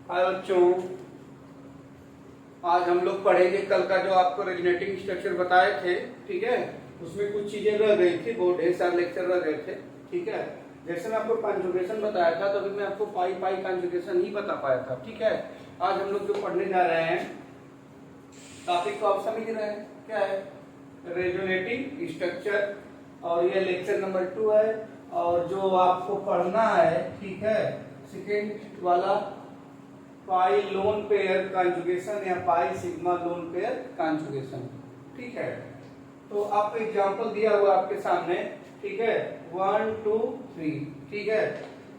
हाय बच्चों, आज हम लोग पढ़ेंगे कल का जो आपको रेजोनेटिंग स्ट्रक्चर बताए थे। ठीक है, उसमें कुछ चीजें रह गई थी, बहुत ढेर सारे लेक्चर रह गए थे। ठीक है, जैसे मैं आपको कॉन्जुगेशन बताया था, तभी मैं आपको पाई पाई कॉन्जुगेशन ही बता पाया था। ठीक है, आज हम लोग जो पढ़ने जा रहे हैं टॉपिक को आप समझ रहे हैं क्या है, रेजोनेटिंग स्ट्रक्चर, और ये लेक्चर नंबर 2 है। और जो आपको पढ़ना है, ठीक है, सेकेंड वाला पाई लोन पेयर कॉन्जुगेशन या pi sigma lone pair conjugation. ठीक है, तो आपको एग्जांपल दिया हुआ आपके सामने। ठीक है, 1 2 3। ठीक है,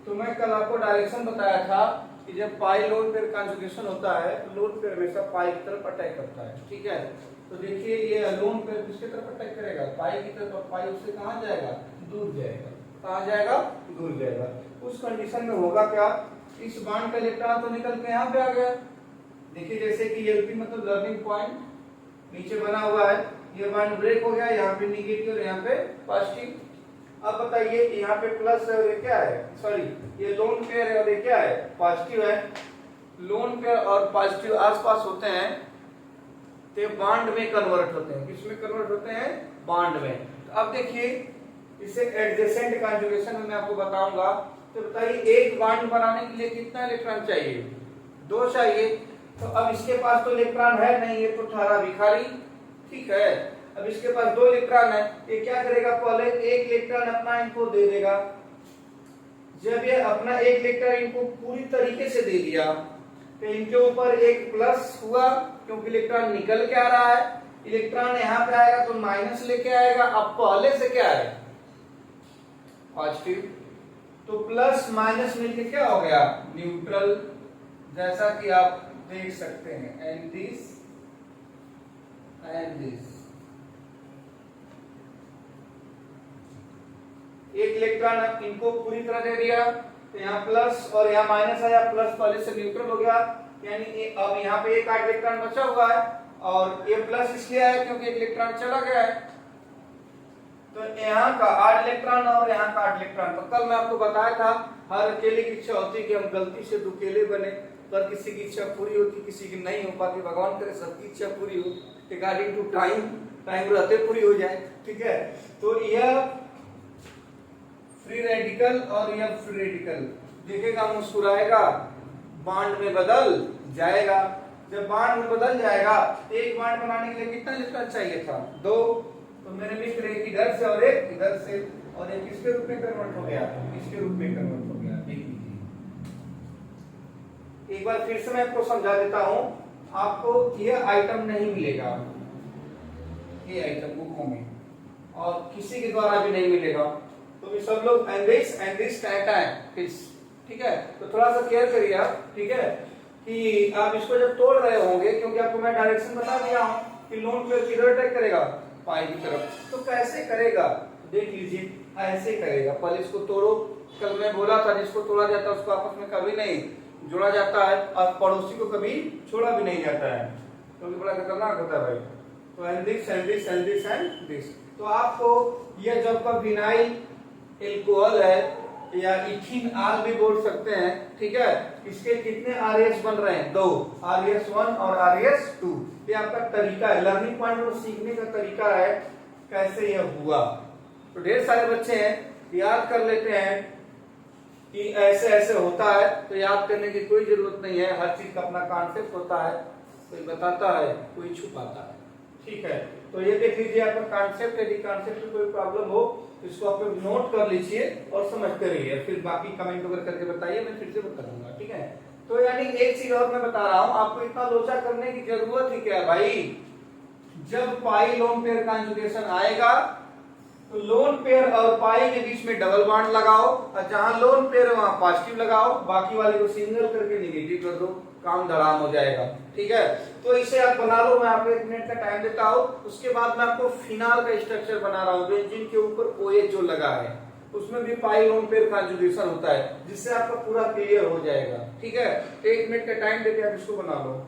तो मैं कल आपको डायरेक्शन बताया था कि जब पाई लोन पेयर कॉन्जुगेशन होता है तो लोन पेयर हमेशा पाई की तरफ अटैक करता है। ठीक है, तो देखिए ये लोन पेयर किसकी तरफ अटैक करेगा, पाई की तरफ। पाई उससे कहाँ जाएगा, दूर जाएगा। कहाँ जाएगा, दूर जाएगा। उस कंडीशन में होगा क्या, इस बांड का इलेक्ट्रॉन तो निकल के यहाँ पे आ गया। देखिए जैसे कि एलपी मतलब लर्निंग पॉइंट नीचे बना हुआ है, ये बांड ब्रेक हो गया, यहाँ पे निगेटिव और यहाँ पे पॉजिटिव। अब बताइए यहाँ पे प्लस है और ये क्या है, सॉरी ये लोन पेयर है और ये क्या है, पॉजिटिव है। लोन पेयर और पॉजिटिव आसपास होते हैं तो बांड में कन्वर्ट होते हैं। किसमें कन्वर्ट होते हैं, बांड में। तो अब देखिए इसे एडजेसेंट कॉन्जुगेशन में मैं आपको बताऊंगा। तो बताइए एक बांड बनाने के लिए कितना इलेक्ट्रॉन चाहिए, 2 चाहिए। तो अब इसके पास तो इलेक्ट्रॉन है नहीं, ये तो ठहरा भिखारी। ठीक है, अब इसके पास 2 इलेक्ट्रॉन है, ये क्या करेगा, पहले एक इलेक्ट्रॉन अपना इनको दे देगा। जब ये अपना एक इलेक्ट्रॉन इनको पूरी तरीके से दे दिया तो इनके ऊपर एक प्लस हुआ, क्योंकि इलेक्ट्रॉन निकल के आ रहा है। इलेक्ट्रॉन यहाँ पे आएगा तो माइनस लेके आएगा। अब पहले से क्या है, पॉजिटिव, तो प्लस माइनस मिलके क्या हो गया, न्यूट्रल। जैसा कि आप देख सकते हैं, एंड दिस एंड दिस। एक इलेक्ट्रॉन इनको पूरी तरह दे दिया तो यहाँ प्लस और यहाँ माइनस आया, प्लस पहले से न्यूट्रल हो गया। यानी अब यहाँ पे एक 8 इलेक्ट्रॉन बचा हुआ है और ये प्लस इसलिए आया क्योंकि एक इलेक्ट्रॉन चला गया है। तो यहाँ का 8 इलेक्ट्रॉन और यहाँ का 8 इलेक्ट्रॉन। तो कल मैं आपको बताया था हर अकेले की इच्छा होती है कि हम गलती से दुकेले बने, पर किसी की इच्छा पूरी होती, किसी की नहीं हो पाती। भगवान करे सबकी इच्छा पूरी हो, अकॉर्डिंग टू टाइम, टाइम रहते पूरी हो जाए। ठीक है, तो यह फ्री रेडिकल और यह फ्री रेडिकल देखेगा, मुस्कुराएगा, बांड में बदल जाएगा। जब बांड में बदल जाएगा, एक बांड बनाने के लिए कितना इलेक्ट्रॉन चाहिए था, 2। तो मेरे मित्र एक इधर से और एक इधर से, और एक किसके रूप में कन्वर्ट हो गया, इसके रूप में कन्वर्ट हो गया। एक बार फिर से मैं आपको समझा देता हूं, आपको यह आइटम नहीं मिलेगा, ये आइटम बुकों में और किसी के द्वारा भी नहीं मिलेगा। तो ये सब लोग एंड दिस फिश। ठीक है, तो थोड़ा सा केयर करिए आप। ठीक है, कि आप इसको जब तोड़ रहे होंगे, क्योंकि आपको मैं डायरेक्शन बता दिया हूं कि लोन पेयर किधर अटैक करेगा, पाई की तरफ। तो कैसे करेगा, देख लीजिए, ऐसे करेगा। पहले इसको तोड़ो, कल मैं बोला था जिसको तोड़ा जाता है उसको आपस में कभी नहीं जोड़ा जाता है, और पड़ोसी को कभी छोड़ा भी नहीं जाता है, क्योंकि बड़ा खतरनाक होता है भाई। तो and this and this and this and this. तो आपको यह जब का विनाइल एल्कोहल है या इथेनॉल भी बोल सकते हैं। ठीक है, इसके कितने आरएस बन रहे हैं, 2, RS1 और RS2। ये आपका तरीका है, लर्निंग पॉइंट और सीखने का तरीका है कैसे यह हुआ। तो ढेर सारे बच्चे हैं, याद कर लेते हैं कि ऐसे ऐसे होता है। तो याद करने की कोई जरूरत नहीं है, हर चीज का अपना कॉन्सेप्ट होता है, कोई बताता है कोई छुपाता है। ठीक है, तो ये देख लीजिए आपका कॉन्सेप्ट। यदि कॉन्सेप्ट में कोई प्रॉब्लम हो तो इसको आप लोग नोट कर लीजिए और समझते रहिए, फिर बाकी कमेंट वगैरह करके बताइए, मैं फिर से बता दूंगा। ठीक है, तो यानी एक चीज और मैं बता रहा हूं आपको, इतना लोचा करने की जरूरत ही क्या है भाई। जब पाई लोन पेयर कॉन्जुगेशन आएगा तो लोन पेयर और पाई के बीच में डबल बॉन्ड लगाओ, और जहां लोन पेयर है वहां पॉजिटिव लगाओ, बाकी वाले को सिंगल करके नेगेटिव कर दो, काम धड़ाम हो जाएगा। ठीक है, तो इसे आप बना लो, मैं आपको 1 मिनट का टाइम देता हूं। उसके बाद मैं आपको फिनाल का स्ट्रक्चर बना रहा हूं, बेंजीन के ऊपर OH जो लगा है उसमें भी पाई लोन पेयर कॉन्जुगेशन होता है, जिससे आपका पूरा क्लियर हो जाएगा। ठीक है, 1 मिनट का टाइम देके आप इसको बना लो।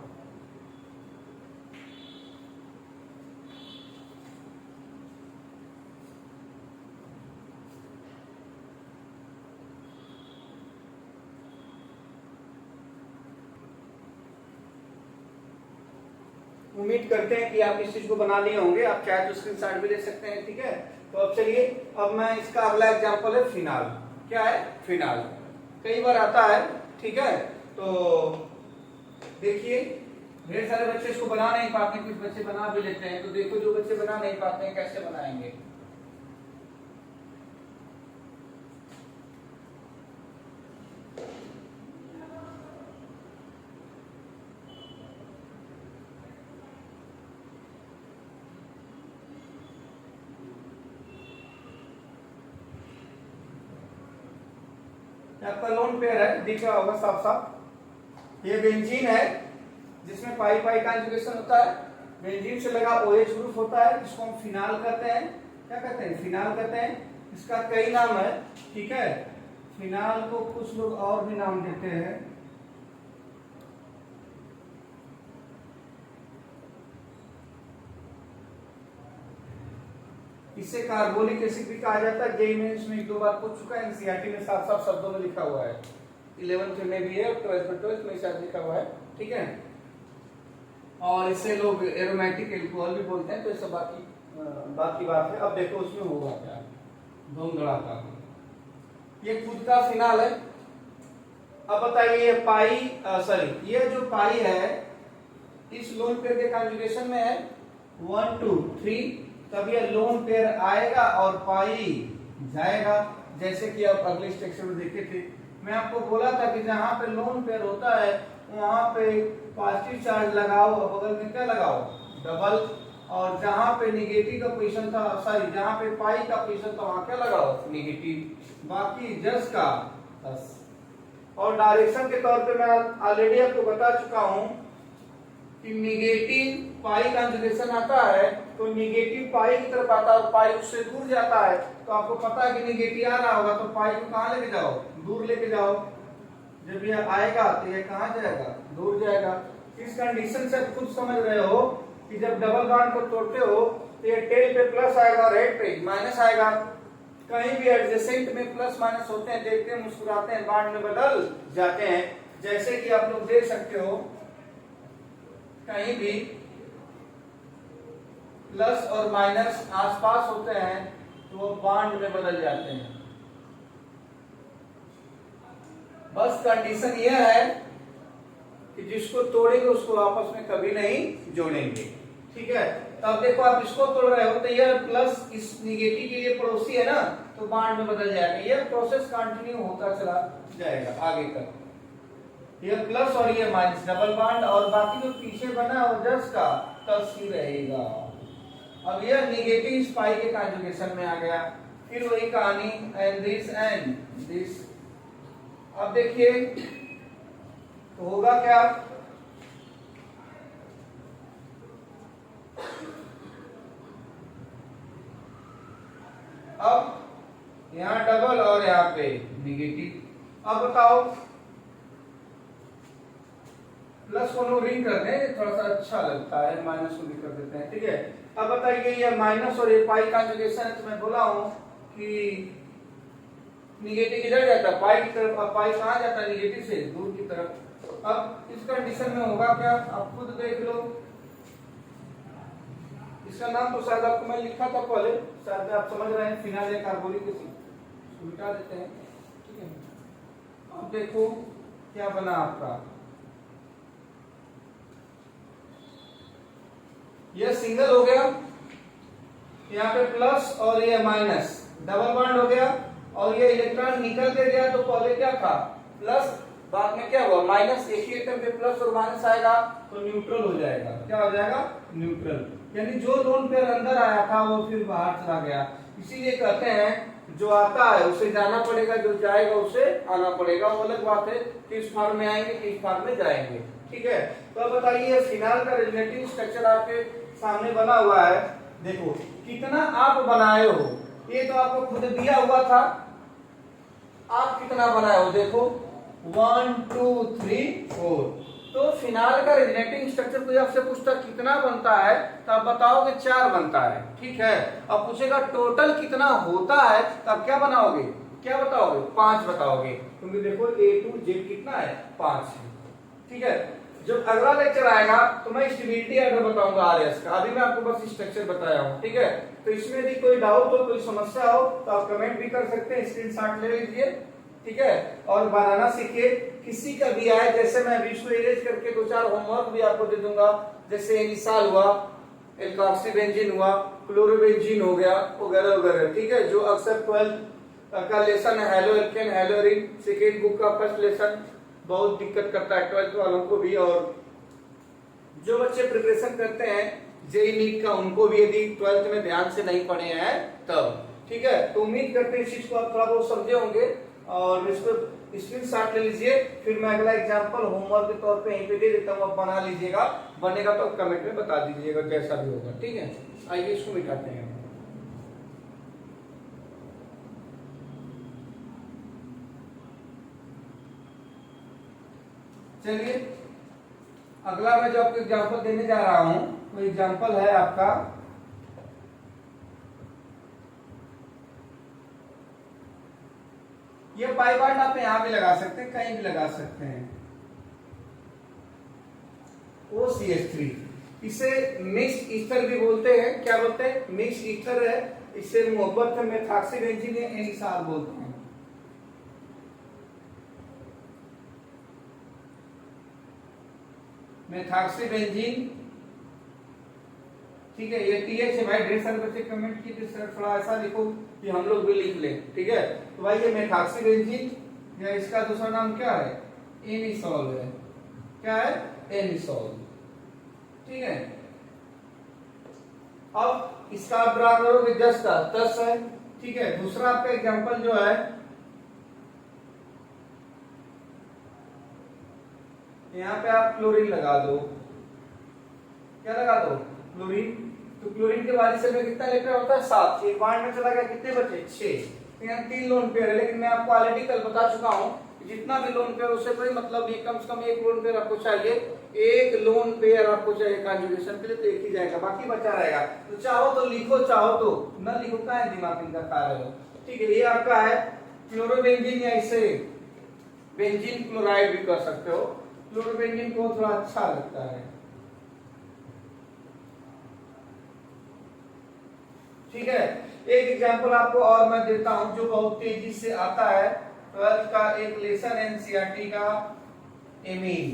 उम्मीद करते हैं कि आप इस चीज को बना लिए होंगे। आप चाहे तो स्क्रीनशॉट भी ले सकते हैं, ठीक है। तो अब चलिए, अब मैं इसका अगला एग्जांपल है फिनाल। क्या है? फिनाल। कई बार आता है, ठीक है। तो देखिए, ढेर सारे बच्चे इसको बना नहीं पाते, कुछ बच्चे बना भी लेते हैं। तो देखो, जो बच्चे बना नहीं पाते हैं कैसे बनाएंगे। आपका लोन पेयर है, दिख रहा होगा साफ साफ। ये बेंजीन है जिसमें पाई पाई कॉन्जुगेशन होता है। बेंजीन से लगा OH ग्रुप होता है, जिसको हम फिनाल कहते हैं। क्या कहते हैं? फिनाल कहते हैं। इसका कई नाम है, ठीक है। फिनाल को कुछ लोग और भी नाम देते हैं। इसे कार्बोलिक एसिड भी कहा जाता है। जेई में इसमें एक दो बार पूछ चुका है, एनसीईआरटी में साफ साफ शब्दों में लिखा हुआ है। 11th में भी है और 12th में शायद लिखा हुआ है, ठीक है। और इसे लोग एरोमेटिक एल्कोहल भी बोलते हैं। तो ये सब बात की बात है। अब देखो उसमें होगा क्या, धूम धड़ाका। ये खुद का फिनाल है। अब बताइए, ये पाई सॉरी, ये जो पाई है इस लोन पेयर के कॉन्जुगेशन में है 1 2 3, तब ये लोन पेयर आएगा और पाई जाएगा। जैसे कि आप अगले स्ट्रक्चर में देखे थे, मैं आपको बोला था कि जहां पे लोन पेयर होता है वहां पे पॉजिटिव चार्ज लगाओ और बगल में क्या लगाओ? डबल। और जहां पे निगेटिव का पोजीशन था, सॉरी जहां पे पाई का पोजीशन था वहां क्या लगाओ? निगेटिव। बाकी जस का बस। और डायरेक्शन के तौर पे मैं ऑलरेडी आपको बता चुका हूं कि निगेटिव पाई कॉन्जुगेशन आता है तो निगेटिव पाई की तरफ आता है और पाई उससे दूर जाता है। तो आपको पता है कि निगेटिव आ रहा होगा, तो पाई को कहां लेके जाओ? दूर लेके जाओ। जब ये आएगा तो ये कहां जाएगा? दूर जाएगा। इस कंडीशन से आप खुद समझ रहे हो कि जब डबल बॉन्ड को तोड़ते हो तो ये टेल पे प्लस आएगा और हेड पे माइनस आएगा। कहीं भी एडजेसेंट में प्लस माइनस होते हैं, देखते हैं, मुस्कुराते हैं, बॉन्ड में बदल जाते हैं। जैसे कि आप लोग देख सकते हो, कहीं भी प्लस और माइनस आसपास होते हैं तो वो बॉन्ड में बदल जाते हैं। बस कंडीशन यह है कि जिसको तोड़ेंगे उसको आपस में कभी नहीं जोड़ेंगे, ठीक है। तब देखो, आप इसको तोड़ रहे हो तो यह प्लस इस निगेटिव के लिए पड़ोसी है ना, तो बॉन्ड में बदल जाएगा। यह प्रोसेस कंटिन्यू होता चला जाएगा आगे तक। ये प्लस और ये माइनस, डबल बॉन्ड, और बाकी जो पीछे बना वो जस्ट का तस ही रहेगा। अब यह निगेटिव इस पाई के कॉन्जुगेशन में आ गया। फिर वही कहानी, एंड दिस। अब देखिए तो होगा क्या? अब यहां डबल और यहां पे निगेटिव। अब बताओ, प्लस को लोग रिंग करते हैं, थोड़ा सा अच्छा लगता है, माइनस को भी कर देते हैं, ठीक है। अब बताइए, ये माइनस और ये पाई कॉन्जुगेशन है, तो मैं बोला हूं कि निगेटिव किधर जाता है? पाई की तरफ। अब पाई कहां जाता है? निगेटिव से दूर की तरफ। अब इस कंडीशन में होगा क्या? आप खुद देख लो। इसका नाम तो शायद आपको मैं लिखा था पहले, शायद आप समझ रहे हैं, फिनाल या कार्बोलिक एसिड। मिटा देते हैं, ठीक है। अब देखो क्या बना आपका। यह सिंगल हो गया, यहाँ पे प्लस और ये माइनस, डबल बॉन्ड हो गया, और ये इलेक्ट्रॉन निकल के गया। तो पहले क्या था? प्लस, बाद में क्या हुआ? माइनस। एक ही एटम पे प्लस और माइनस आएगा तो न्यूट्रल हो जाएगा। क्या हो जाएगा? न्यूट्रल। यानी जो लोन पेयर अंदर आया था वो फिर बाहर चला गया। इसीलिए कहते हैं जो आता है उसे जाना पड़ेगा, जो जाएगा उसे आना पड़ेगा। वो अलग बात है किस फॉर्म में आएंगे, किस फॉर्म में जाएंगे, ठीक है। तो अब बताइए, फिनाल का रेजोनेटिव स्ट्रक्चर आपके सामने बना हुआ है। देखो कितना आप बनाए हो, ये तो आपको खुद दिया हुआ था। आप कितना बनाए हो? देखो 1 2 3 4। तो फिनाल का रेजोनेटिंग स्ट्रक्चर कोई आपसे पूछता कितना बनता है, तो आप बताओगे 4 बनता है, ठीक है। अब पूछेगा टोटल कितना होता है, तब क्या बनाओगे? क्या बताओगे? 5 बताओगे, क्योंकि देखो A to Z कितना है? 5 है, ठीक है। जब अगला लेक्चर आएगा तो मैं स्टेबिलिटी ऑर्डर बताऊंगा आरएस का, अभी मैं आपको बस स्ट्रक्चर बताया हूँ, ठीक है। तो इसमें यदि कोई डाउट हो, कोई समस्या हो तो आप कमेंट भी कर सकते हैं, स्क्रीनशॉट ले लीजिए, ठीक है। और बनाना सीखिए, किसी का भी आए, जैसे मैं अभी इसको इरेज करके 2-4 होमवर्क भी आपको दे दूंगा, जैसे एनिसाल हुआ, एल्काक्सीबेंजीन हुआ, क्लोरोबेंजीन हो गया, वगैरह वगैरह, ठीक है। जो अक्सर 12th का लेसन है, halo alkane hello arene, second book का फर्स्ट लेसन बहुत दिक्कत करता है 12th वालों को भी, और जो बच्चे प्रिपरेशन करते हैं जेई नीट का, उनको भी यदि 12th में ध्यान से नहीं पढ़े हैं तब, ठीक है। तो उम्मीद करते हैं इस चीज को आप थोड़ा बहुत समझे होंगे, और इसको स्क्रीनशॉट ले लीजिए, फिर मैं अगला एग्जांपल होमवर्क के तौर पे यहीं पे दे देता हूँ, आप बना लीजिएगा, बनेगा तो कमेंट में बता दीजिएगा जैसा भी होगा, ठीक है। आइए इसको मिटाते हैं। चलिए अगला मैं जो आपको एग्जांपल देने जा रहा हूं वो एग्जांपल है आपका ये पाई बार्ड, आप यहां भी लगा सकते हैं, कहीं भी लगा सकते हैं, OCH3, इसे मिक्स्ड ईथर भी बोलते हैं, क्या बोलते हैं, मिक्स्ड ईथर है, इसे मोहब्बत में मेथॉक्सीबेंजीन या एनिसाल बोलते हैं। मेथॉक्सीबेंजीन, ठीक है। ये TH है भाई, ढेर सारे बच्चे कमेंट किए थे थोड़ा ऐसा लिखो कि हम लोग भी लिख लें, ठीक है। तो भाई ये मेथॉक्सीबेंजीन या इसका दूसरा नाम क्या है, एनिसोल है, क्या है, एनिसोल, ठीक है। अब इसका आप ड्रा करोगे 10 का 10 है, ठीक है। दूसरा आपका एग्जांपल जो है, यहाँ पे आप क्लोरीन लगा दो, क्या लगा दो, क्लोरीन। तो क्लोरीन के वाली सेल में कितना इलेक्ट्रॉन होता है, 7, एक बॉन्ड में चला गया, कितने बचे, 6। तो यहाँ 3 लोन पेयर है, लेकिन मैं आपको ऑलरेडी कल बता चुका हूँ जितना भी लोन पेयर उससे कोई मतलब नहीं, कम से कम एक लोन पेयर आपको चाहिए, एक लोन पेयर आपको चाहिए कंजुगेशन के लिए, तो एक ही जाएगा, बाकी बचा रहेगा। तो चाहो तो लिखो, चाहो तो न लिखो, का है दिमाग इनका खा रहे हो, ठीक है। ये आपका है क्लोरोबेंजीन, या इसे बेंजीन क्लोराइड भी कर सकते हो, क्लोरोबेंजीन को थोड़ा अच्छा लगता है, ठीक है। एक एग्जांपल आपको और मैं देता हूं जो बहुत तेजी से आता है, 12th का एक लेसन एनसीईआरटी का, एमीन,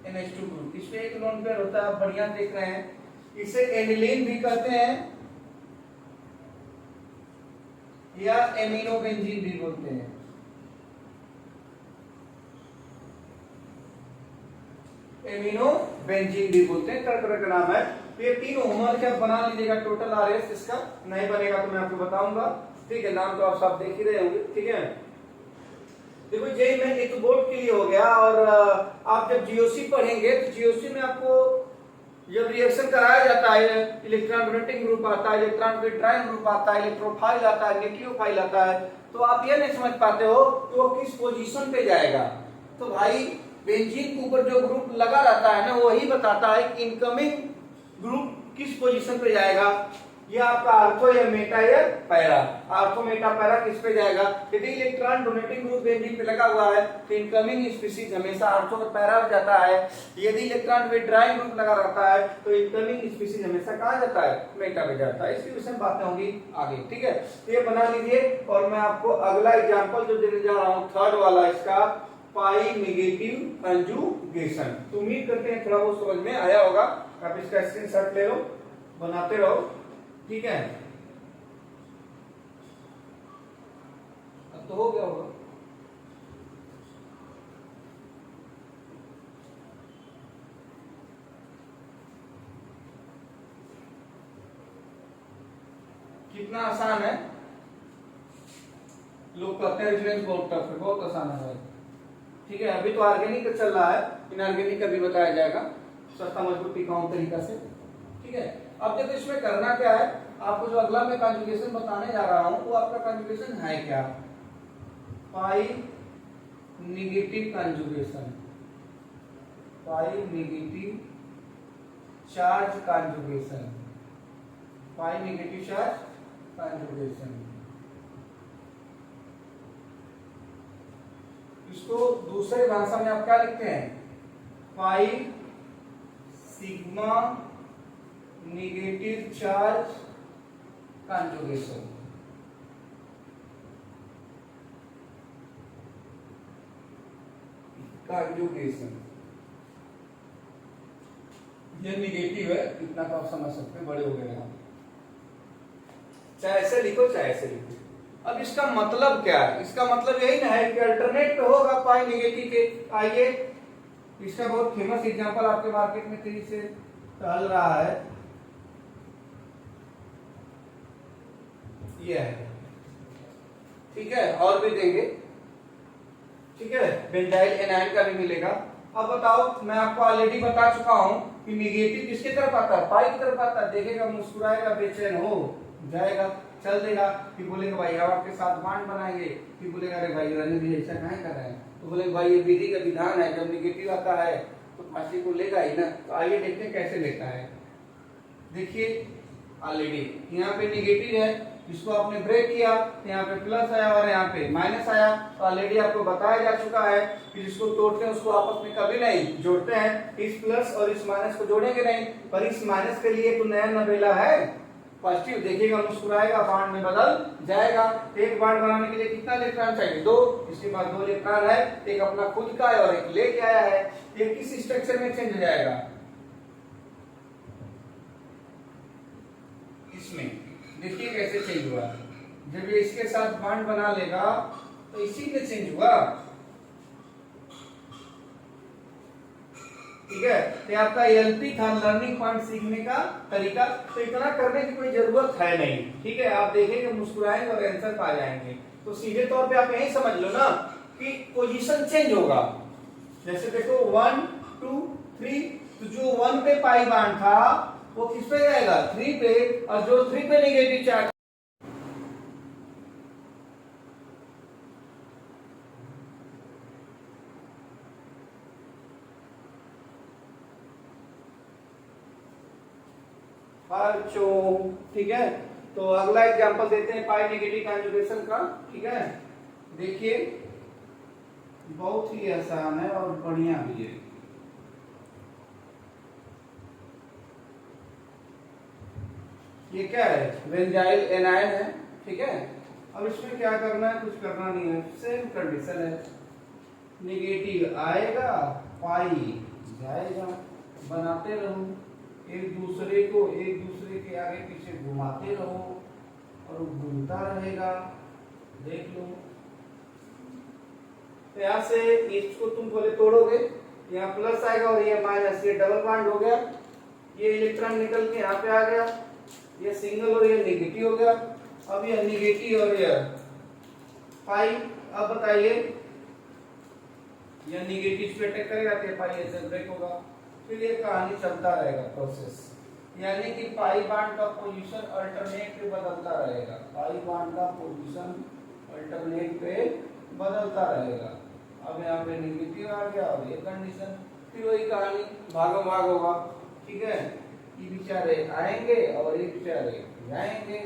NH2 ग्रुप, इसमें एक लोन पेयर होता है, आप बढ़िया देख रहे हैं, इसे एनिलीन भी कहते हैं या एमिनोबेंजीन भी बोलते हैं, एमिनोबेंजीन भी बोलते हैं, तरह का नाम है। तो ये 3 होमवर्क आप बना लीजिएगा, टोटल आरएस इसका नहीं बनेगा तो मैं आपको बताऊंगा, ठीक है। नाम तो आप सब देख ही रहे होंगे, ठीक है। देखो जेई में एक बोर्ड के लिए हो गया, और आप जब जीओसी पढ़ेंगे तो जीओसी में आपको जब रिएक्शन कराया जाता है, इलेक्ट्रॉन डोनेटिंग ग्रुप आता है, इलेक्ट्रॉन विड्रॉइंग ग्रुप आता है, इलेक्ट्रोफाइल आता है, न्यूक्लियोफाइल आता है, तो आप ये नहीं समझ पाते हो कि वो किस पोजीशन पे जाएगा। तो भाई बेंजीन के ऊपर जो ग्रुप लगा रहता है ना, वही बताता है कि इनकमिंग ग्रुप किस पोजीशन पे जाएगा, ये आपका आर्थो या मेटा या पैरा, आर्थो मेटा पैरा किस पे जाएगा। यदि इलेक्ट्रॉन डोनेटिंग ग्रुप बेंजीन पे लगा हुआ है तो इनकमिंग स्पीशीज हमेशा आर्थो का पैरा में जाता है, यदि इलेक्ट्रॉन विड्रॉइंग ग्रुप लगा रहता है तो इनकमिंग स्पीशीज हमेशा कहां जाता है, मेटा पे जाता है। इसकी विषय में बातें होंगी आगे, ठीक है। तो ये बना लीजिए, और मैं आपको अगला एग्जांपल जो देने जा रहा हूं, थर्ड वाला, इसका पाई नेगेटिव कंजुगेशन। तो उम्मीद करते हैं थोड़ा बहुत समझ में आया होगा, आप इसका स्क्रीनशॉट ले लो, बनाते रहो, ठीक है। अब तो हो गया होगा, कितना आसान है, लोग कहते हैं रेजिडेंस बहुत टफ है, बहुत आसान है भाई, ठीक है। अभी तो ऑर्गेनिक का चल रहा है, इनऑर्गेनिक का भी बताया जाएगा सस्ता मजबूत टिकाऊ तरीका से, ठीक है। अब देखो इसमें करना क्या है, आपको जो अगला मैं कंजुगेशन बताने जा रहा हूं वो आपका कंजुगेशन है क्या, पाई नेगेटिव कंजुगेशन, पाई नेगेटिव चार्ज कंजुगेशन, पाई नेगेटिव चार्ज कंजुगेशन। इसको दूसरे भाषा में आप क्या लिखते हैं, pi sigma negative charge conjugation. ये निगेटिव है, इतना तो आप समझ सकते हैं, बड़े हो गए हैं, चाहे ऐसे लिखो चाहे ऐसे लिखो। अब इसका मतलब क्या है? इसका मतलब यही ना है कि अल्टरनेट पे होगा पाई नेगेटिव के। आइए, इसका बहुत फेमस एग्जांपल आपके मार्केट में तेजी से चल रहा है, ये है, ठीक है, और भी देंगे, ठीक है, बेंजाइल एनायन का भी मिलेगा। अब बताओ, मैं आपको ऑलरेडी बता चुका हूं कि निगेटिव किसके तरफ आता है? पाई की तरफ आता है। देखेगा, मुस्कुराएगा, बेचैन हो जाएगा, चल देगा, फिर बोलेगा भाई हम आपके साथ बांड बनाएंगे, फिर बोलेगा अरे भाई रहने दीजिए, ऐसा काहे कर रहे हैं, तो बोलेगा भाई ये विधि का विधान है, जब निगेटिव आता है तो फांसी को लेगा ही ना। तो आइए देखते हैं कैसे लेता है। देखिए, ऑलरेडी यहाँ पे निगेटिव है, इसको आपने ब्रेक किया तो यहाँ पे प्लस आया और यहाँ पे माइनस आया। तो ऑलरेडी आपको बताया जा चुका है कि जिसको तोड़ते हैं उसको आपस में कभी नहीं जोड़ते हैं। इस प्लस और इस माइनस को जोड़ेंगे नहीं, पर इस माइनस के लिए तो नया नवेला है पॉजिटिव। देखिएगा, मुस्कुराएगा, बांड में बदल जाएगा। एक बांड बनाने के लिए कितना इलेक्ट्रॉन चाहिए? 2। इसके बाद 2 इलेक्ट्रॉन है, एक अपना खुद का है और एक लेके आया है। ये किस स्ट्रक्चर में चेंज हो जाएगा? इसमें देखिए कैसे चेंज हुआ। जब ये इसके साथ बॉन्ड बना लेगा तो इसी में चेंज हुआ, ठीक है। तो आपका एलपी था, लर्निंग पॉइंट, सीखने का तरीका। तो इतना करने की कोई जरूरत है नहीं, ठीक है। आप देखेंगे, मुस्कुराएंगे और आंसर पा जाएंगे। तो सीधे तौर पे आप यही समझ लो ना कि पोजीशन चेंज होगा। जैसे देखो 1 2 3, तो जो 1 पे पाई बॉन्ड था वो किस पे जाएगा? 3 पे, और जो 3 पे नेगेटिव चार्ज, ठीक है। तो अगला एग्जांपल देते हैं पाई नेगेटिव कॉन्जुगेशन का, ठीक है। देखिए, बहुत ही आसान है और बढ़िया भी है। ये क्या है? बेंजाइल एनायन है, ठीक है। अब इसमें क्या करना है? कुछ करना नहीं है, सेम कंडीशन है। नेगेटिव आएगा, पाई जाएगा, बनाते रहो, एक दूसरे के आगे पीछे घुमाते रहो और वो घूमता रहेगा। देख लो, तो यहाँ से इसको तुम बोले तोड़ोगे, यहाँ प्लस आएगा और ये माइनस, ये डबल बॉन्ड हो गया, ये इलेक्ट्रॉन निकल के यहाँ पे आ गया, ये सिंगल और ये नेगेटिव हो गया। अब ये नेगेटिव और ये पाई, अब बताइए, ये नेगेटिव पे अटैक करेगा तो पाई ऐसे ब्रेक होगा, फिर ये कहानी चलता रहेगा प्रोसेस। यानी कि पाई बॉन्ड का पोजीशन अल्टरनेट पे बदलता रहेगा, पाई बॉन्ड का पोजीशन अल्टरनेट पे बदलता रहेगा। अब यहाँ पे नेगेटिव आ गया और ये कंडीशन, फिर वही कहानी भागो भाग होगा, ठीक है। ये बेचारे आएंगे और ये बेचारे जाएंगे।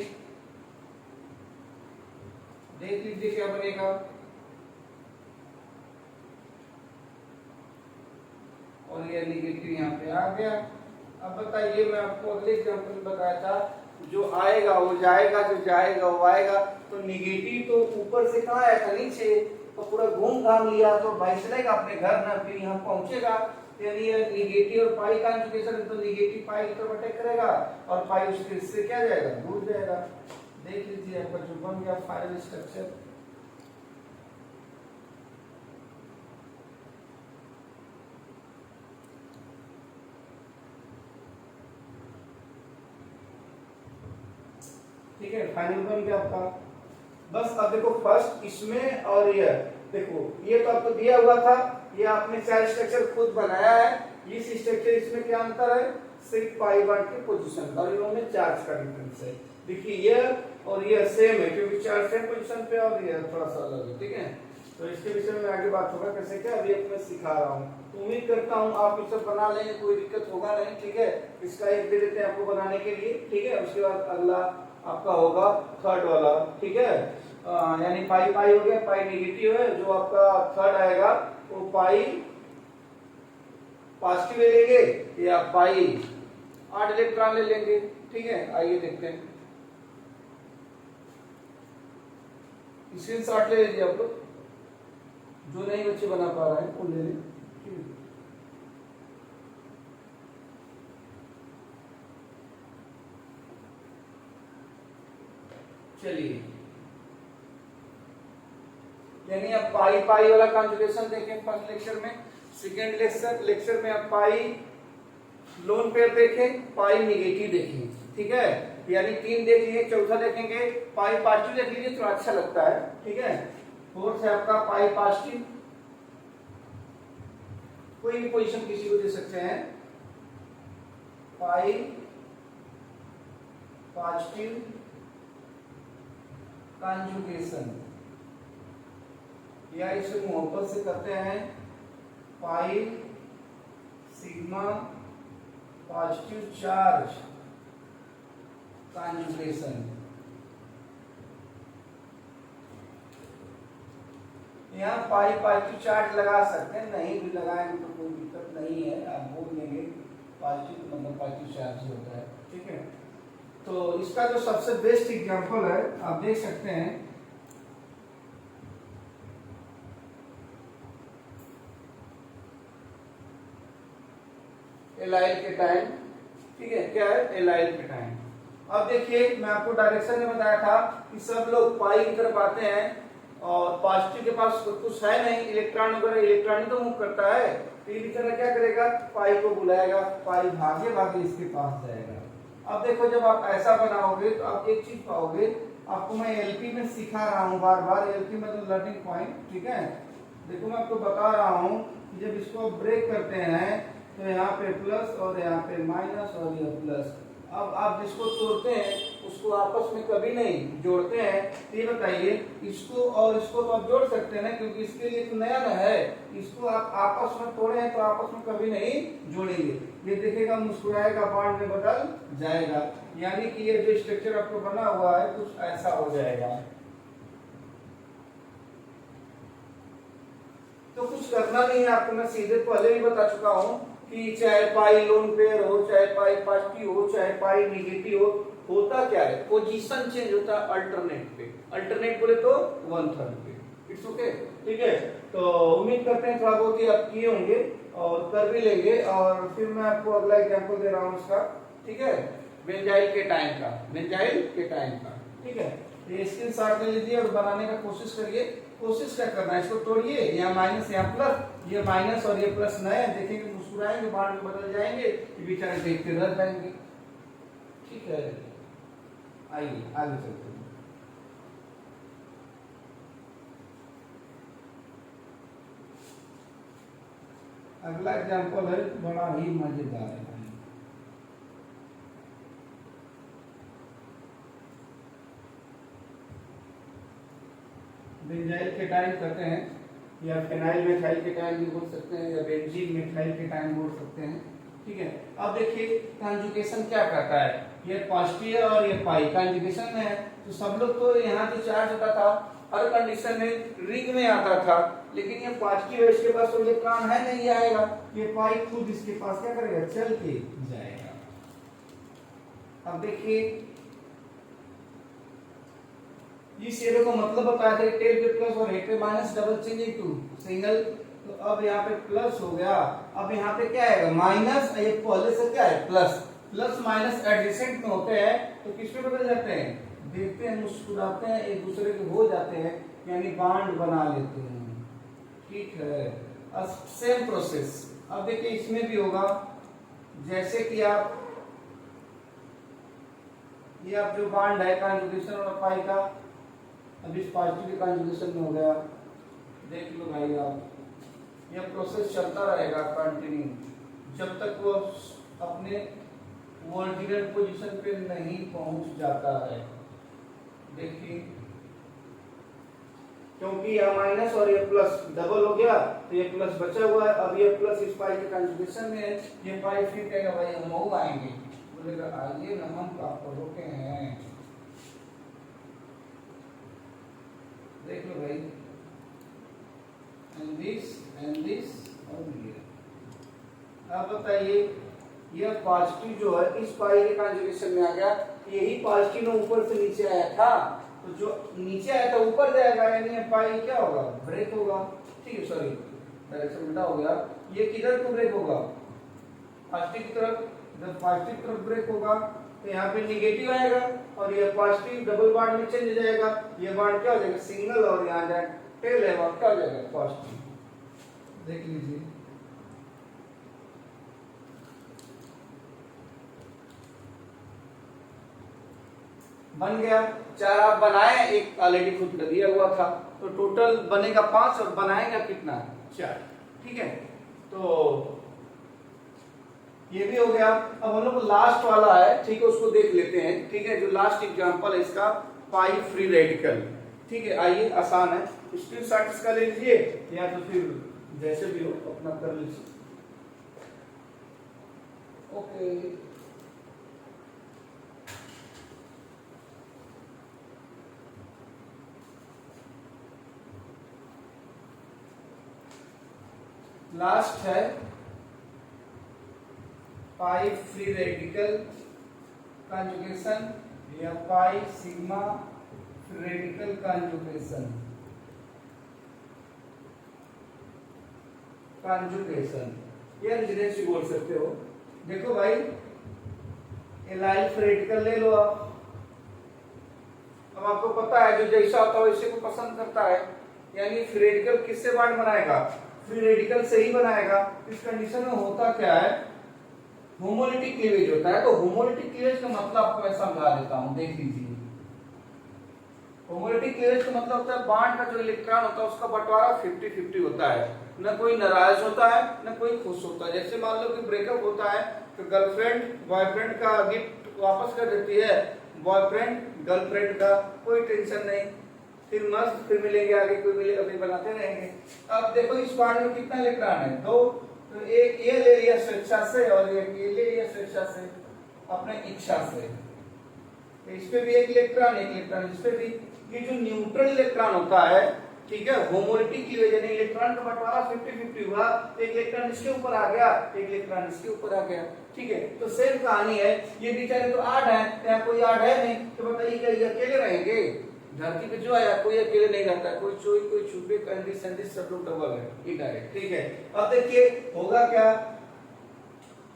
देख लीजिए क्या बनेगा। और ये नेगेटिव यहाँ पे आ गया। अब बताइए, मैं आपको अगले एग्जांपल बताया था, जो आएगा वो जाएगा, जो जाएगा वो आएगा। तो नेगेटिव तो ऊपर से कहाँ आया था? नीचे, तो पूरा घूम घाम लिया तो भाई चलेगा अपने घर ना, फिर यहाँ पहुंचेगा। यानी ये नेगेटिव और पाई कॉन्जुगेशन, तो नेगेटिव पाई की तरफ अटैक करेगा और पाई उसके इससे क्या जाएगा? दूर जाएगा। देख लीजिए आपका जो बन गया फाइनल स्ट्रक्चर। ठीक है, फाइनल बन गया आपका। बस अब देखो, फर्स्ट इसमें और ये देखो, ये तो आपको दिया हुआ था, ये आपने चार्ज स्ट्रक्चर खुद बनाया है। इस स्ट्रक्चर इसमें क्या अंतर है? सिर्फ पाई बॉन्ड की पोजीशन और इन्होंने चार्ज का डिफरेंस है। देखिए, ये और ये सेम है क्योंकि चार्ज सेम पोजीशन पे और ये थोड़ा सा अलग है, ठीक है। तो इसके विषय में आगे बात होगा कैसे क्या, अभी मैं सिखा रहा हूँ। तो उम्मीद करता हूँ आप इसे बना लेंगे, कोई दिक्कत होगा नहीं, ठीक है। इसका एक दे देते हैं आपको बनाने के लिए, ठीक है। उसके बाद अगला आपका होगा थर्ड वाला, ठीक है। यानी पाई पाई हो गया, पाई नेगेटिव है, जो आपका थर्ड आएगा वो पाई पॉजिटिव ले लेंगे या पाई 8 इलेक्ट्रॉन ले लेंगे। ठीक है, आइए देखते हैं। स्क्रीनशॉट ले लीजिए आप लोग, जो नहीं बच्चे बना पा रहे हैं वो ले लें। ठीक है, चलिए, यानी अब पाई पाई वाला कॉन्जुगेशन देखें फर्स्ट लेक्चर में, सेकेंड लेक्चर में अब पाई लोन पेयर देखें, पाई निगेटिव देखें। ठीक है, यानी 3 देख लीजिए, चौथा देखेंगे पाई पॉजिटिव देख लीजिए, थोड़ा अच्छा लगता है। ठीक है, फोर्थ है आपका पाई पॉजिटिव, कोई भी पोजीशन किसी को दे सकते हैं। पाई पॉजिटिव कॉन्जुगेशन, या इसे मोहब्बत से करते हैं pi sigma positive charge conjugation. यहाँ पाई पॉजिटिव चार्ज लगा सकते हैं, नहीं भी लगाएंगे तो कोई दिक्कत नहीं है, आप बोल देंगे पॉजिटिव मतलब पॉजिटिव चार्ज ही होता है। ठीक है, तो इसका जो सबसे बेस्ट एग्जांपल है आप देख सकते हैं, एलाइल केटाइन। ठीक है, क्या है एलाइल केटाइन। अब देखिए, मैं आपको डायरेक्शन में बताया था कि सब लोग पाई की तरफ आते हैं और पॉजिटिव के पास कुछ है नहीं, इलेक्ट्रॉन वगैरह, इलेक्ट्रॉन ही तो मूव करता है, तो ये बेचारा क्या करेगा, पाई को बुलाएगा, पाई भागे भागे इसके पास जाएगा। अब देखो, जब आप ऐसा बनाओगे तो आप एक चीज पाओगे, आपको मैं एलपी में सिखा रहा हूँ बार बार, एलपी मतलब लर्निंग पॉइंट। ठीक है, देखो मैं आपको बता रहा हूँ कि जब इसको ब्रेक करते हैं तो यहाँ पे प्लस और यहाँ पे माइनस और ये प्लस। अब आप जिसको तोड़ते हैं उसको आपस में कभी नहीं जोड़ते हैं, तो ये बताइए, इसको और इसको तो आप जोड़ सकते हैं ना, क्योंकि इसके लिए तो नया न है, इसको आप आपस में तोड़े हैं तो आपस में कभी नहीं जोड़ेंगे। ये देखेगा, मुस्कुराएगा, बॉन्ड में बदल जाएगा, यानी कि ये जो स्ट्रक्चर आपको बना हुआ है कुछ ऐसा हो जाएगा। तो कुछ करना नहीं है आपको, मैं सीधे पहले ही बता चुका हूँ कि चाहे पाई लोन पेयर हो, चाहे पाई पॉजिटिव हो, चाहे पाई निगेटिव हो, होता क्या है, पोजीशन चेंज होता है अल्टरनेट पे। अल्टरनेट बोले तो 1/3 पे। It's okay. ठीक है, तो उम्मीद करते हैं थोड़ा बहुत ही आप किए होंगे और कर भी लेंगे, और फिर मैं आपको अगला एग्जांपल दे रहा हूँ इसका। ठीक है, बेंजाइल के टाइम का, बेंजाइल के टाइम का। ठीक है, ये स्क्रीनशॉट ले लीजिए और बनाने का कोशिश करिए। कोशिश क्या करना है, इसको तोड़िए, यहाँ माइनस यहाँ प्लस, ये माइनस और ये प्लस नए देखेंगे, मुस्कुराएंगे, बाढ़ में बदल जाएंगे, ये बेचारे देखते रह जाएंगे। ठीक है, आइए आगे चलते हैं। अगला एग्जांपल है, बड़ा ही मजेदार है। बेंजाइल केटाइन कहते हैं, या फिनाइल मेथाइल केटाइन भी बोल सकते हैं, या बेंजीन मेथाइल केटाइन बोल सकते हैं। ठीक है, अब देखिए कॉन्जुगेशन क्या कहता है, ये पॉजिटिव है और ये पाई कॉन्जुगेशन में है, तो सब लोग तो यहाँ जो चार्ज होता था हर कंडीशन में रिंग में आता था, लेकिन ये पॉजिटिव है, इसके पास इलेक्ट्रॉन है नहीं आएगा, ये पाई खुद इसके पास क्या करेगा, चल के जाएगा। अब देखिए, इस एरो का मतलब बताया था, टेल पे प्लस और हेड पे minus, double change into single. तो अब यहाँ पे प्लस हो गया, अब यहाँ पे क्या आएगा माइनस, ये पहले से क्या है प्लस। प्लस माइनस एडजेसेंट में होते हैं तो किस पे बदल जाते हैं, देखते हैं, मुस्कुराते हैं, एक दूसरे के हो जाते हैं, यानी बॉन्ड बना लेते हैं। ठीक है, अब सेम प्रोसेस अब देखिए इसमें भी होगा, जैसे कि आप ये आप जो बॉन्ड है कॉन्जुगेशन और पाई का, अब इस पॉजिटिव कॉन्जुगेशन में हो गया, देख लो भाई आप, यह प्रोसेस चलता रहेगा कंटिन्यू जब तक वो अपने ओरिजिनल पोजीशन पे नहीं पहुंच जाता है। देखिए, क्योंकि यह माइनस और ये प्लस डबल हो गया तो ये प्लस बचा हुआ है, अब ये प्लस इस पाई के कॉन्जुगेशन में है, ये पाई फिर कहेगा भाई हम मऊ आएंगे, बोलेगा आइए ना, हम आपको रोके हैं। देख लो भाई, एंड दिस और ये, अब बताइए ये पॉजिटिव जो है इस पाई के कॉन्जुगेशन में आ गया, यही पॉजिटिव में ऊपर से नीचे आया था, तो जो नीचे आया था ऊपर जाएगा, यानी ये पाई क्या होगा, ब्रेक होगा। ठीक है, सॉरी डायरेक्शन उल्टा हो गया, ये किधर को ब्रेक होगा, पॉजिटिव की तरफ। जब पॉजिटिव की तरफ ब्रेक होगा तो यहाँ पे निगेटिव आएगा और ये पॉजिटिव डबल बॉन्ड में चेंज हो जाएगा, ये बॉन्ड क्या हो जाएगा, सिंगल, और यहाँ जाए टेल है वहां क्या हो जाएगा, पॉजिटिव। देख लीजिए बन गया। 4 आप बनाए, एक ऑलरेडी खुद कर दिया हुआ था, तो टोटल बनेगा 5 और बनाएगा कितना, 4। ठीक है, तो ये भी हो गया। अब हम लोग लास्ट वाला है, ठीक है, उसको देख लेते हैं। ठीक है, जो लास्ट एग्जांपल है इसका, पाई फ्री रेडिकल। ठीक है, आइए, आसान है, स्क्रीनशॉट इसका ले लीजिए या तो फिर जैसे भी हो अपना कर लीजिए। ओके, लास्ट है पाई फ्री रेडिकल कॉन्जुगेशन या पाई सिग्मा रेडिकल कॉन्जुगेशन। या रेजिडेंसी बोल सकते हो। देखो भाई, एलाइल रेडिकल ले लो आप। अब आपको पता है जो जैसा होता है वैसे को पसंद करता है, यानी फ्री रेडिकल किससे बॉन्ड बनाएगा, फ्री रेडिकल से ही बनाएगा। इस कंडीशन में होता क्या है, होमोलिटिक क्लीवेज होता है। तो होमोलिटिक क्लीवेज का मतलब आपको मैं समझा देता हूं, देख लीजिए। होमोलिटिक क्लीवेज का मतलब होता है बॉन्ड का जो इलेक्ट्रॉन होता है उसका बंटवारा 50-50 होता है, न कोई नाराज होता है न कोई खुश होता है। जैसे मान लो कि ब्रेकअप होता है तो गर्लफ्रेंड बॉयफ्रेंड का गिफ्ट वापस कर देती है, बॉयफ्रेंड गर्लफ्रेंड का, कोई टेंशन नहीं, फिर मस्त, फिर मिलेंगे आगे, कोई मिलेगा, फिर बनाते रहेंगे। अब देखो इस बॉन्ड में कितना इलेक्ट्रॉन है, 2, तो एक ये ले लिया स्वेच्छा से और एक ये ले लिया स्वेच्छा से, अपने इच्छा से। तो इस पे भी एक इलेक्ट्रॉन इस पे भी। ये जो न्यूट्रल इलेक्ट्रॉन होता है, ठीक है, होमोलिटिक क्लीवेज यानी इलेक्ट्रॉन का बंटवारा 50-50 हुआ, एक इलेक्ट्रॉन इसके ऊपर आ गया, एक इलेक्ट्रॉन इसके ऊपर आ गया। ठीक है, तो सेम कहानी है। ये बेचारे तो 8 है, यहाँ कोई 8 है नहीं, तो बताइए क्या ये अकेले रहेंगे? धरती पे जो आया कोई अकेले नहीं रहता, कोई चोई कोई छुपे, कंडीशन सब लोग डबल है, इनडायरेक्ट। ठीक है, अब देखिए होगा क्या,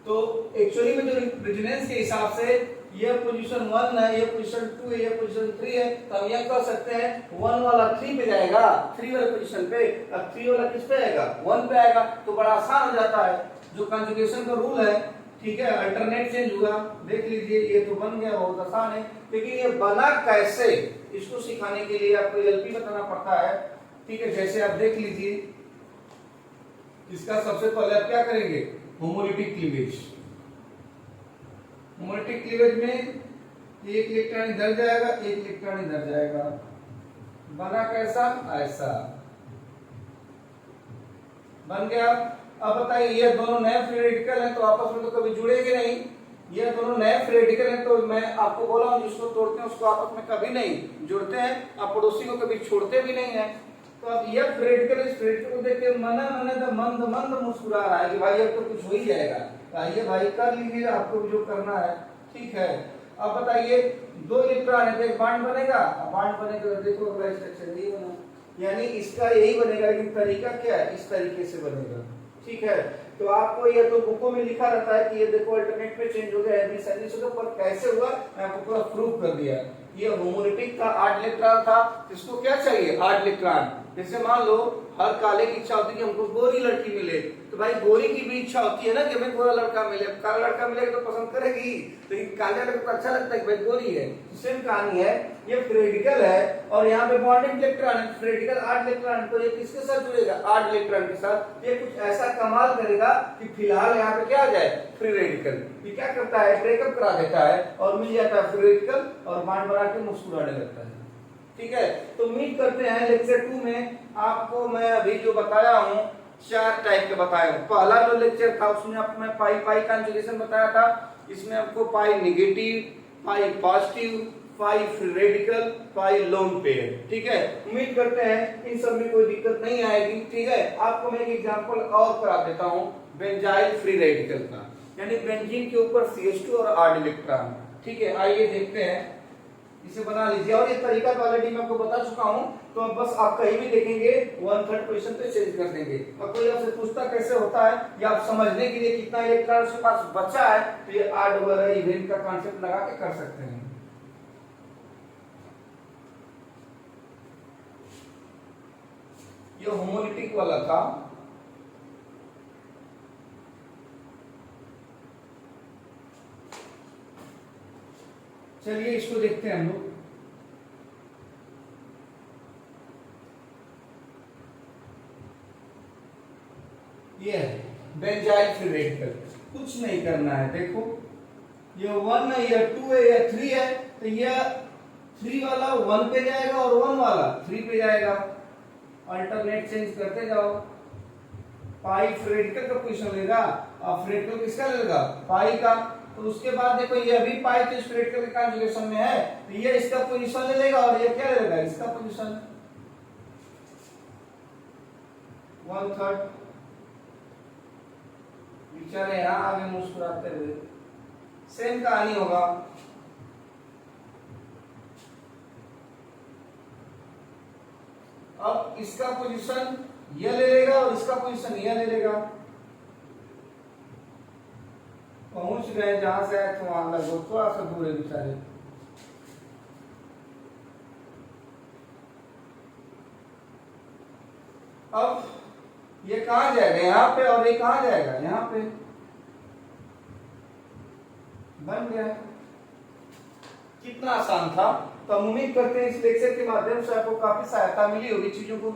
तो एक्चुअली में जो रेजोनेंस के हिसाब से ये पोजीशन 1 है, ये पोजीशन 2 है, ये पोजीशन 3 है, तो हम यह कह सकते हैं 1 वाला 3 पे जाएगा, 3 वाले पोजीशन पे, अब 3 वाला किस पे आएगा, 1 पे आएगा। तो बड़ा आसान हो जाता है, जो कंजुगेशन का रूल है, ठीक है, अल्टरनेट चेंज हुआ। देख लीजिए ये तो बन गया, बहुत आसान है। लेकिन ये बना कैसे, इसको सिखाने के लिए आपको एलपी बताना पड़ता है। ठीक है, जैसे आप देख लीजिए, इसका सबसे पहले आप क्या करेंगे, होमोलिटिक क्लीवेज। होमोलिटिक क्लीवेज में एक इलेक्ट्रॉन इधर जाएगा, एक इलेक्ट्रॉन इधर जाएगा, बना कैसा, ऐसा बन गया। अब बताइए ये दोनों नए फ्री रेडिकल हैं तो आपस में तो कभी जुड़ेंगे नहीं, ये दोनों नए फ्री रेडिकल हैं तो मैं आपको बोला हूं जिसको तोड़ते हैं उसको आपस में कभी नहीं जुड़ते हैं, आप पड़ोसी को कभी छोड़ते भी नहीं है। तो अब ये फ्री रेडिकल इस फ्री रेडिकल को देख के मना मंद मंद मुस्कुरा रहा है कि भाई अब तो कुछ हो ही जाएगा, आइए भाई कर लीजिए आपको जो करना है। ठीक है, अब बताइए 2 इलेक्ट्रॉन है तो एक बॉन्ड बनेगा, बॉन्ड बनेगा, देखो अगला स्ट्रक्चर यही बना, यानी इसका यही बनेगा, लेकिन तरीका क्या है, इस तरीके से बनेगा। ठीक है, तो आपको ये तो बुकों में लिखा रहता है कि ये देखो अल्टरनेट पे चेंज हो गया, पर कैसे हुआ मैं आपको पूरा प्रूव कर दिया। ये होमोलिटिक का 8 इलेक्ट्रॉन था, इसको क्या चाहिए, 8 इलेक्ट्रॉन। जैसे मान लो हर काले की इच्छा होती है कि हमको गोरी लड़की मिले, तो भाई गोरी की भी इच्छा होती है ना कि हमें गोरा लड़का मिले, काला लड़का मिलेगा तो पसंद करेगी, लेकिन काले लड़के को अच्छा लगता है कि भाई गोरी है। सेम कहानी है, ये रेडिकल है और यहाँ पे बॉन्डिंग इलेक्ट्रॉन है, रेडिकल 8 इलेक्ट्रॉन, तो ये किसके साथ जुड़ेगा, 8 इलेक्ट्रॉन के साथ। ये कुछ ऐसा कमाल करेगा कि फिलहाल यहाँ पे क्या आ जाए, फ्री रेडिकल। ये क्या करता है, ब्रेकअप करा देता है और मिल जाता है फ्री रेडिकल और बॉन्ड बना के मुस्कुराने लगता है। ठीक है, तो उम्मीद करते हैं लेक्चर 2 में आपको मैं अभी जो बताया हूँ 4 टाइप के बताया हूँ। पहला जो लेक्चर था उसमें आपको मैं पाई पाई कॉन्जुगेशन बताया था, इसमें आपको पाई नेगेटिव, पाई पॉजिटिव, पाई फ्री रेडिकल, पाई लोन पेयर। ठीक है, उम्मीद करते हैं इन सब में कोई दिक्कत नहीं आएगी। ठीक है, आपको मैं एक एग्जांपल और करा देता हूँ। बेंजाइल फ्री रेडिकल का, यानी बेंजीन के ऊपर CH2 और R इलेक्ट्रॉन। ठीक है, आइए देखते हैं, इसे बना लीजिए। और ये तरीका तो ऑलरेडी मैं आपको बता चुका हूं, तो अब बस आप कहीं भी देखेंगे 1/3 पोजीशन पे चेंज कर देंगे। और कोई आपसे पूछता कैसे होता है, या आप समझने के लिए कितना इलेक्ट्रॉन उसके पास बचा है, तो ये R इवेंट का कॉन्सेप्ट लगा के कर सकते हैं। ये होमोलिटिक वाला था, चलिए इसको देखते हैं हम लोग। ये बेंजाइल फ्री रेडिकल, कुछ नहीं करना है। देखो ये 1 है, ये 2 है, ये 3 है, तो ये 3 वाला 1 पे जाएगा और 1 वाला 3 पे जाएगा। अल्टरनेट चेंज करते जाओ। पाई फ्री रेडिकल का पोजीशन लेगा और फ्री रेडिकल किसका लेगा, पाई का। तो उसके बाद देखो ये अभी पाई तो फ्री रेडिकल के कॉन्जुगेशन में है, तो ये इसका पोजीशन ले लेगा और ये क्या ले लेगा, इसका पोजीशन 1/3। बेचारे यहाँ आगे मुस्कुराते हुए, सेम कहानी होगा। अब इसका पोजीशन ये ले लेगा और इसका पोजीशन ये ले लेगा। पहुंच गए जहां से आए थे वहां, लगभग थोड़ा सा दूर है बेचारे। अब ये कहां जाएगा, यहाँ पे, और ये कहां जाएगा, यहाँ पे। बन गया, कितना आसान था। तो हम उम्मीद करते हैं इस लेक्चर के माध्यम से आपको काफी सहायता मिली होगी चीजों को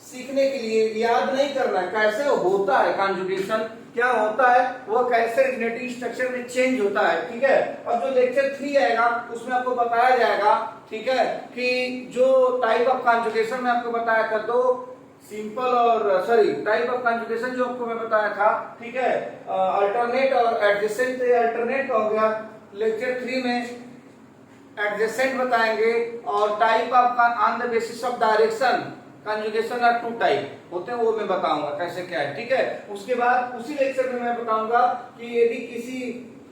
सीखने के लिए। याद नहीं करना है कैसे होता है कॉन्जुगेशन, क्या होता है, वो कैसे रिलेटिव स्ट्रक्चर में चेंज होता है। ठीक है, और जो लेक्चर 3 आएगा उसमें आपको बताया जाएगा, ठीक है, कि जो टाइप ऑफ कॉन्जुगेशन में आपको बताया था, दो सिंपल और सॉरी टाइप ऑफ कॉन्जुगेशन जो आपको मैं बताया था, ठीक है, अल्टरनेट और एडजेसेंट। अल्टरनेट हो गया, लेक्चर 3 में एडजेसेंट बताएंगे, और type of on the basis of direction conjugation are 2 type होते हैं, वो मैं बताऊंगा कैसे क्या है। ठीक है, उसके बाद उसी लेक्चर में मैं बताऊंगा कि यदि किसी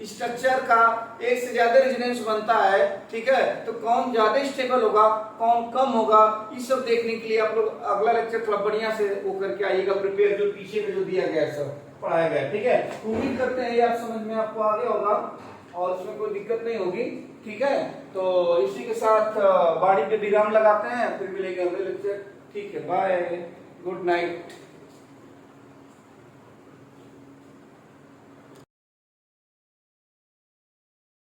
स्ट्रक्चर का एक से ज्यादा रेजोनेंस बनता है, ठीक है, तो कौन ज्यादा स्टेबल होगा, कौन कम होगा, ये सब देखने के लिए आप लोग अगला लेक्चर थोड़ा बढ़िया से वो करके आइएगा, प्रिपेयर जो पीछे में जो दिया गया है सब पढ़ाया गया। ठीक है, उम्मीद करते हैं ये आप समझ में आपको आ गया होगा और उसमें कोई दिक्कत नहीं होगी। ठीक है, तो इसी के साथ बाड़ी पे विराम लगाते हैं, फिर मिलेंगे अगले लेक्चर। ठीक है, बाय, गुड नाइट।